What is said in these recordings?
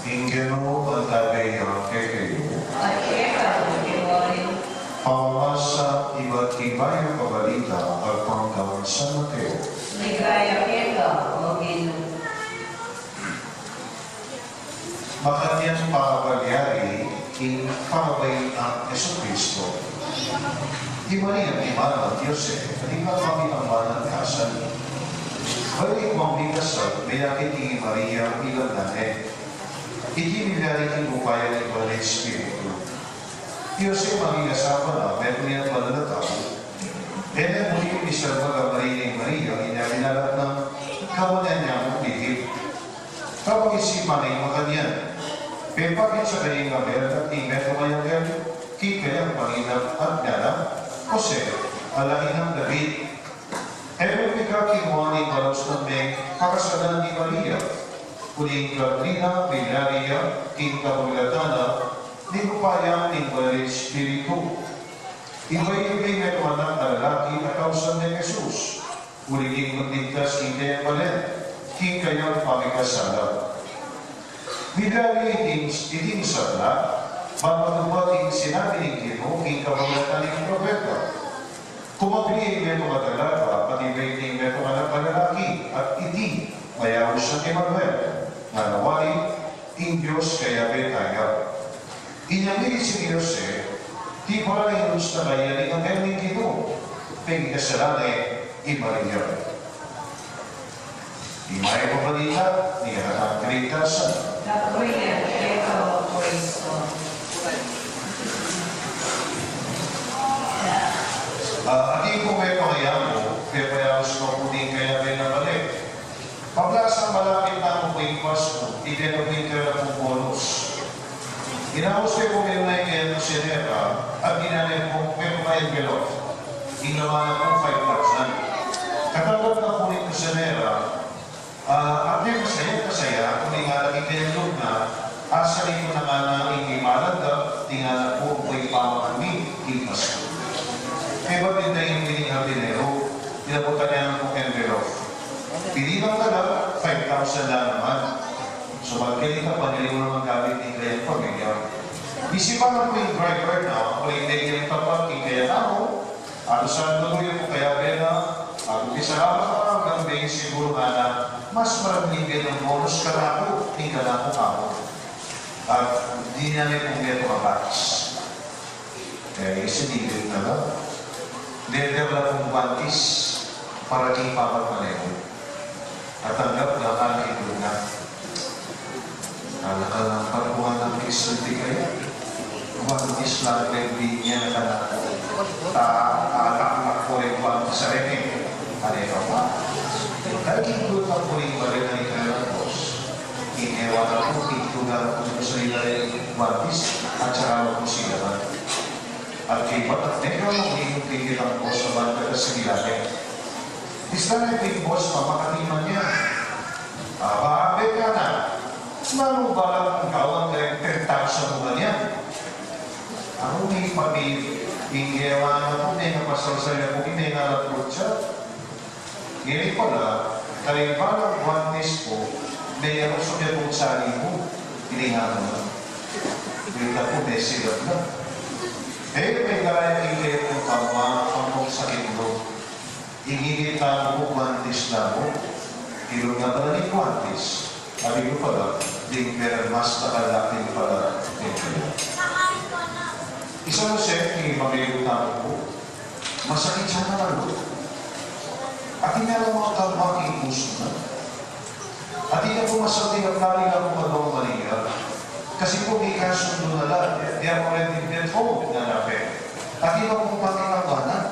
Ingeno ang tagay ng kekayo. At ikaw, iwarin. Pamasa iba't iba yung kabalita at panggawan sa Mateo. Ligaya ikaw, O Ginoo. Makanyang pakabalyari in pangabay ang Jesucristo. Di Maria, di Mana, Diyos at di nga kami ang manang kasan. Balik mong bigkasal, may nakitingi Maria ilang natin. Hindi nilaring upaya ni Holy Espiritu. Diyos ay mag-inasama na, meron niya malalataw. Dahil muli yung isang mag-amarin ni Maria, inabinalat ng kawalan niya ang bihip. Kapag isipan ay makanyan, pepagin sa kanyang Abel at imet o mayang Abel, kikayang Panginoon at Nana, Jose, alain ng David. Ewan pika kinuha ni Maros ng Meg, pakasalan ni Maria, kuling Katrina, Pilaria, King Kabulatana, ni upaya ni Holy Espiritu. Iba'y-iba'y na tumanak na lalaki na kausan ni Jesus, kuling magligtas hindi ang balen, king kayang pamikasala. Bigari iting sabla, mapatubating sinabi ni Ginoo, king kabagatan ng propeta. Kumagli ang mga dalaga, patibay ng mga lalaki, at iti, mayaw sa Emmanuel, na nawali, ing Diyos kaya betaya. Inyamili si Jose, di pala ng Diyos na kaya ni ang galing Ginoo, ping kasalanay, Maria. Di may pabalita, di hatang kaligtasan. Nakuya, ikaw, O Kristo. Adi ko may pangayam mo, kaya payawis ko kuning kaya may nabalik. Paglasang malapit na mo po yung Pasko, itinapin ka na po bonus. Ginawos ko po may unay kaya ng sinera, at ginanay po may mga envelope. Ginawa na po 5,000. Katanggap na po nito sinera, at yung masaya, kung nga lagi kayo doon na, asa rin ko na nga na hindi malanda, tingnan na po yung pamakami, yung Pasko. Kaya ba pintayin yung hardinero, pinapunta niya ng envelope. Pinilang ka lang, 5,000 na naman. So magkili ka pa, nili mo naman gamit ni Kliyang pamilya. Isipan mo yung driver na, kung hindi yung tapaking kaya na mo, ano saan tuloy mo kaya na, at isarama ka lang ng bing siguro na mas maraming ng bonus ka na ako, hindi ka na ako. At di na may kung ito mabats. Kaya isinigil na lang. Dede wala pong bantis para kay Papa Maneho. At tanggap na kami ito na. Alaka para buwan ng isulti kayo. Bantis lang na hindi niya na taak po yung bantis sa rin. Ano yung pa? Dahil ko pa po yung balik na ikaw ng boss. Inewa na po, itugan po sa ila yung bantis at saka po sila ba. At kay Batak Negro, hindi tigil ang boss sa banda sa gilagay. Isla na yung boss, pamakatiman niya. Bakit ka na? Manong balang ang kawang kayong 10,000 mo ganyan? Ako may pag-iingewa na po, may napasal sa'yo po, may nalapot siya. Ngayon pala, kaling balang buwanis po, may narusok niya pong sali mo, hinihangan mo. Ngayon na po, may silap na. Eh, may gaya ingay kong kama, ang sakit mo. Ingigita mo, buwantis na mo. Ilong nga pala ni buwantis. Sabi ko pala, di meron mas nakalaki pala. Isang set, hindi mabiyutan ko. Masakit siya na lalo. At hindi na mga kalmaki puso na. At hindi na po masakit ang narin ako magawang Maria. Kasi po may kasundo na lang. Di ako rin din po na nape. At hindi na po panginawanan.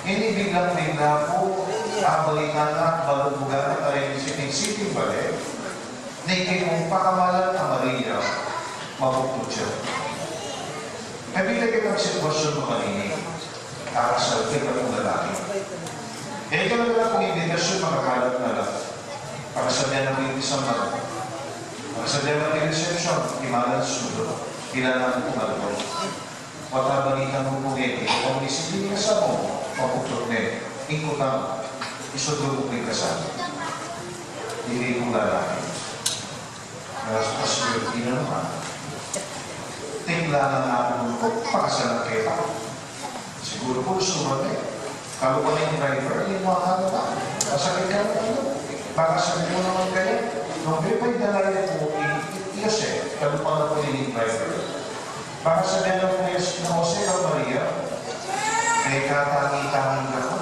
Hindi biglang-bigla po balikan na balumugan at tayo siting-siting balik. Naging mong pakamalan na Maria, mabukod siya. Kaya kita ang sitwasyon mo kanini, kakasal ka ng lalaki. Kaya ikaw na lang kung invitasyon, makakalat na lang. Pakasal niya ng isang mga. Pakasal niya ng reception, imalan sudo, kailangan mo kumalito. Matabalikan mo po ngayon, kung disiplina sa mo, mabukod na ikutan, isudlo mo yung kasal. Hindi mo lalaki. naman. Tingla na namin kung pakasalan kayo. Siguro po sumali. Kalau pa yung driver, yung mga halaga. Masakit ka naman. Pakasalan mo naman kayo. Nung bipay dalay po, Jose, kalau pa na po yung driver. Pakasalan na po yung Jose o Maria, may katangi-tangi ka mo,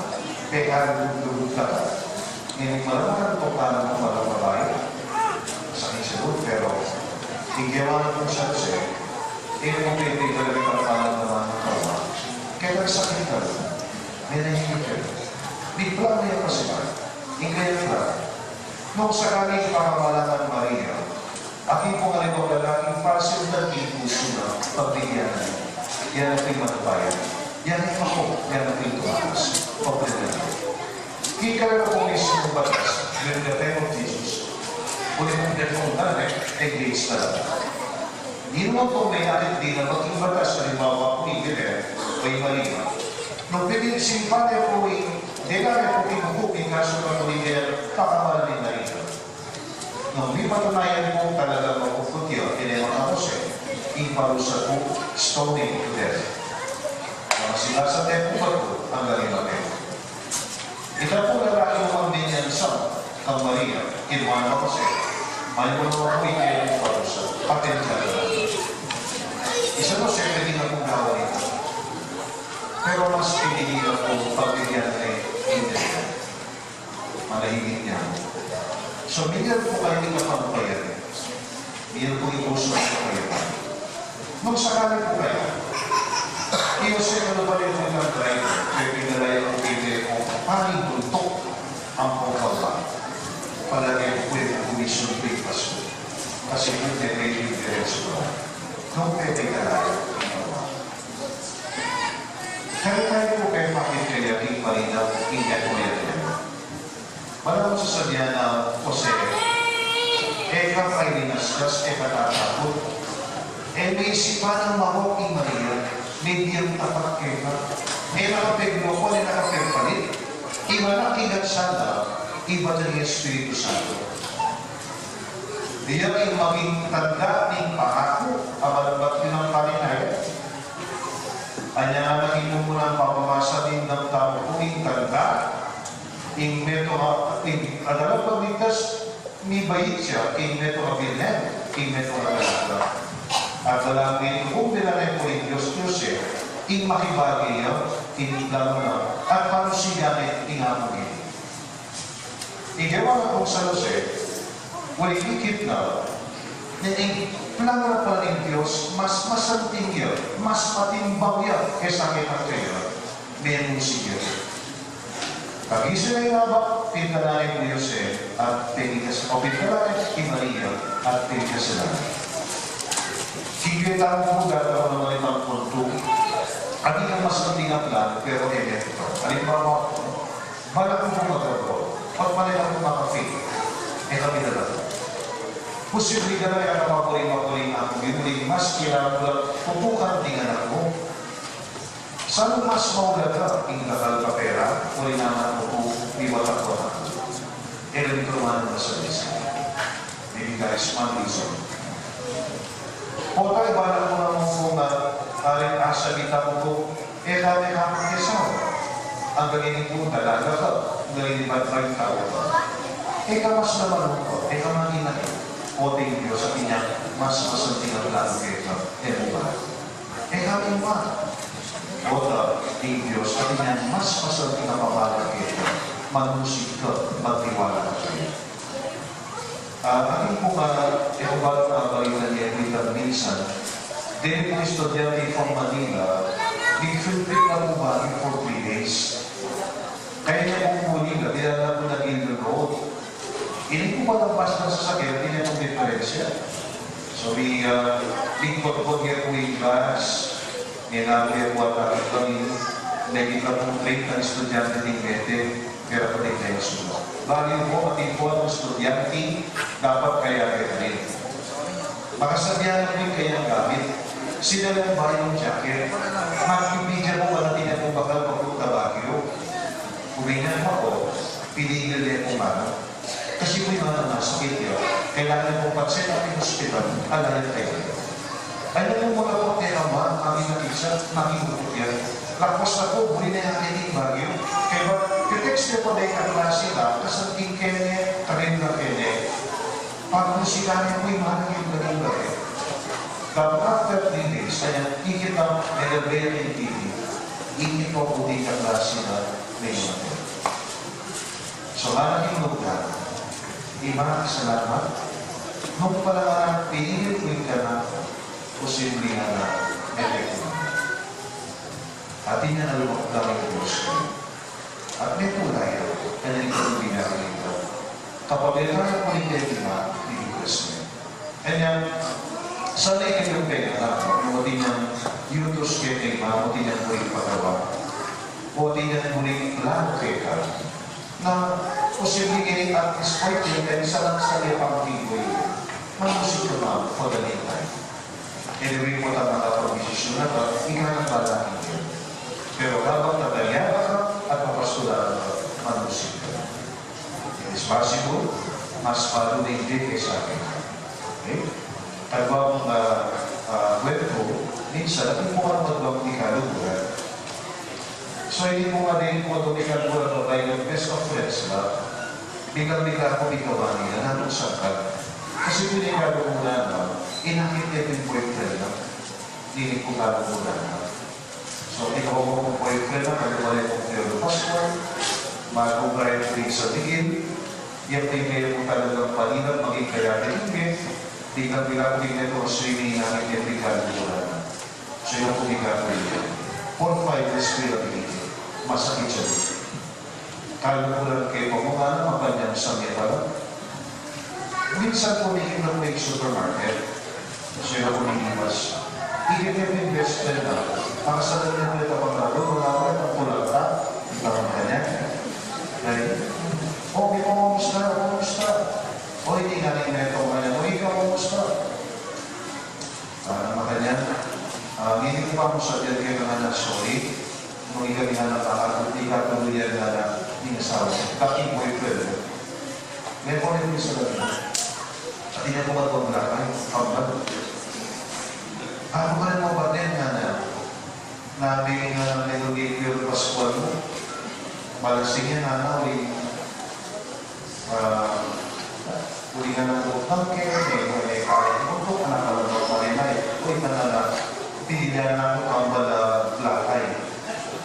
may kalulog ka ka. Ngayon malaman kung paano mo malang babae. Sakit siguro, pero hinggawa na po siya Jose, hindi mo pwede talaga para paano naman ang kawa. Kaya nagsakit ka rin. May nahihigit ka rin. Bigla na yung pasipan. Inglayan ka. Nung sakaling pangamalangan Maria, aking pong alibang lalaking pasil na puso na pagbigyan na yan ang aking matabayan. Yan ang ako. Yan ang aking tumakas. Pagpilihan. Kikala na po mismo batas. When the time of Jesus. Kung yung pinatong nanay, engage na lang. Hindi naman po may atin din na maging batas. Halimbawa po Inglayan, may Maria. Nung pinagsimpan niya po hindi na po pinubuking kaso na po Inglayan, kakamalan ni Maria. Nung di patunayan po talaga magpuputyo, tinema ka Jose, iparusa po, stoning to death. Mga sila sa tempo ba po, ang galing natin. Ito po lalaki naman din yan sa kang Maria, kinuha na Jose, may mga po ikinong parusa, patensya na lang. Isa Jose, pwede na pong gawa nito. Pero mas pinili na po pagbigyan ay hindi. Malahigit niya. So, bigyan po kayo ng kapagpayarin. Bigyan po yung puso ng kapagpayarin. Nung sakali po kayo, iusin ko na ba yung mga driver, kaya pinalaya ang pili ko, paring tuntok ang pagpapa. Palagay po yung commission breakfast ko. Kasi yung may diretso ko. Nung pwede ka lang. Kaya tayo po kayo makikayaking palinaw, ingat mo yan. Maraming sasabihan na Jose, eka kay linaskas, eka tatakot. May isipan ng mahoking Maria, may diyang tapat keka. Nakapeglo ko, nakapegpalit. Iba na kigat sana, iba na yung Espiritu Santo. Diyan ay maging tanda ng pangako, abalbat yun ang palinay. Anya na naging muna ang pamamasa din ng tao kung tanda, in meto adalah pagligtas ni bayit siya in meto kabilhen, in meto kabilhen. At dalam ito kung bilanay po in Diyos Diyos in makibagi niya, in lalo na, at paano siya ay inamugin. Igawa na kong sa Jose, walang ikip na, yung plano na pala ng Diyos, mas masanting yun, mas matimbang yan, kaysa kitang kayo, meron siya. Pag-isa na yung habak, pinalanin mo Jose at pinigas. O pinalanin kay Maria at pinigas sila. Kikita mo po gagawa naman itang punto. At hindi ka mas natingang plan, pero ito. Halimbawa, balak mo po magagawa. Pag manilang mo maka-fail, kami na lang. Posible ka na yung mapuling ako. Ginuling mas kailangan mo lang pupukan ng anak mo. Saan mas maula ka? Ingakal ka pera, o naman mo po, iwatak ko na. Kailan ito naman na sa isa. Maybe guys, one reason. O tayo, balang mo naman po na aring asabita mo po, kami kapag kesaw. Ang ganinin po, dalaga ka, ang ganinin ba yung tao ka. Mas naman mo po, maging na o tingin Diyos sa kanya, mas masanting ang lalo kayo mo ba? Kami ba? Otra, ang Diyos, at yan, mas masabi na pabalag ito, manusik ka, magtiwala ka kayo. Aking po ikubalat na balitan niya, Rita Minsan, din po estudyante from Manila, nag-filtrate na po ba for 3 days. Kaya niya po Manila, dinala po na Gilder Road. Hindi po malabas na sasakyan, hindi niya po diferensya. So, lingkot po niya po yung glass, Nilagay po at kami naging pong 30 estudyante ng Mete, pero pati kayo sunod. Bagay po, pati po ang estudyante, dapat kaya rin. Makasabihan po yung kanyang gamit. Sila lang ba yung jacket? Mag-ibigyan mo, wala din po bakal magpunta Baguio. Umingan mo ako, pinigil niya po mana. Kasi po yung mga nasakit yun. kailangan mong pansin at hospital, alayan kayo. Alam mo mga po, Ama, kami nakisa, nakikupot yan. Lakwas na po, muli na yung aking bagyo. Kaya ba, yung-text niyo po na yung kaklase na, kasanting kene, karin na kene, pag musika niya po yung mahal yung naging bagyo. But after 3 days, kaya ikit ang nilabaya ng TV, ikit po po yung kaklase na may mga. So, malaking lugar, iba, salamat. Nung pala nga, pinigil ko yung ka posible na epekto. At hindi na lumagdang yung Diyos ko. At may tulay, kaya ito yung binaril ito. Kapag ito na po yung tema, bibiglas niya. Kanya, sanay kayong pera na, muti niyang yutos kayo tema, muti niyang muling pagawa, muti niyang muling lalo kayo na posible kayo at this point, kaya isa lang sa lepang tigoy, mamusik ko na pagaling tayo. Anyway mo na makapag-desisyon na ba, ikaw ang balaki niya. Pero habang nagayara ka at mapasulaan ka, manusik ka. It is possible, mas palo na hindi kayo sa akin. Okay? Kalbang kwento, minsan, hindi mo ka magbang ni kaluguran. So, hindi mo nga din kung ito ni kaluguran o tayo ng best of friends, ba? Biglang-bigla ko ikaw nila, nanusap ka. Kasi kung hindi kaluguran na, inakit niya yung boyfriend na, hindi ko kaluguran na. So, ikaw mo kong boyfriend na, kagawalay kong Pero Pascual, mag-ugayin ko sa tingin, yung tingin mo talagang palinag, maging kaya tingin, tingnan-bila ko tingnan ko, so yung inakit niya yung kaluguran na. So, yung kumika ko yun. 4-5 respirability, masakit siya dito. Kaluguran kayo pa mo nga na, mapanyang sa mga pala. Minsan po may ilang may supermarket, sila po nilimas. Ikit yung best friend na, ang salat niya po ito pang lalo, wala ko itong kulata, ikaw ang kanya. Right? O, ikaw kumusta? O, hindi nga rin na itong kanya. O, ikaw kumusta? Parang makanya, hindi ko pa mo sa dyan kayo nga na sorry, nung ikaw nga nakakakot, ikaw tuloy yan nga na inasawa. Kaking boyfriend. May po rin sa labi. At hindi ko magpaglakan, paglag. Ano ba rin mo ba din nga na nabing nga ng Nilolipio Pascual mo? Malasing yan na uli nga ng utang kayo, may kaya mo ito, anak ka lang ang marinay. Uy, pinilihan na ako ang lakay.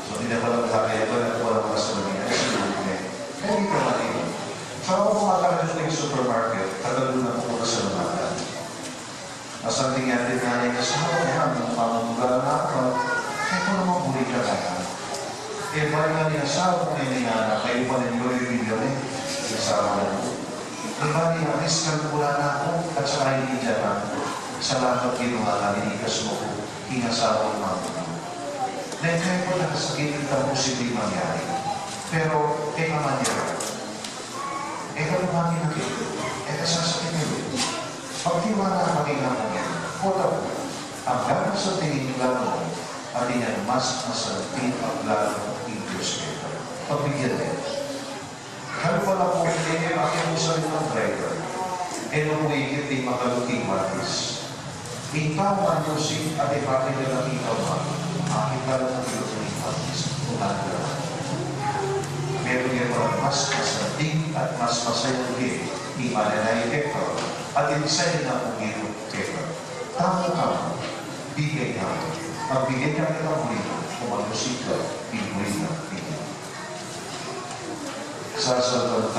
So, hindi na palang lakay ito, walang kasalamina. Kaya hindi ka matino. So, ako pumakalala yung supermarket, katalunan ko sa lumakan. Masaling natin nga yung kasama niya, ang pamumulan na ako, kaya ko naman muli ka kaya. Eh, balik nga niya asawa ko ngayon nga, kayo pa rin yung bilyon eh, yung asawa na ko. Diba niya, iskal mula na ako, at saka hindi dyan na, sa lahat ng ginawa na ninigas mo ko, hinasawa ng mga ko. Dahil kaya ko nakasakit itang posibleng mangyari. Pero, naman niya, lumaki na kayo, kasasakit nyo. Pagtiwala maging mo yan, pula po, ang gano'n sa tingin lang mo, at yan mas masalapin ang lalo ng Diyos kayo. Pagbigyan din. Kano pala po, hindi aking usarin ng driver, nung di makaluting matis. Ikaw ang Diyosing at ipakita ng ikaw ma, aking talo ng iluting matis, unang meron yan mas masalapin at mas masayang din, di mananay epekto, at inisay na umiro kayo. Tama-tama, bigay na. Pagbigay ka ng umiro, kumalusik ka, bigay na. Sasagot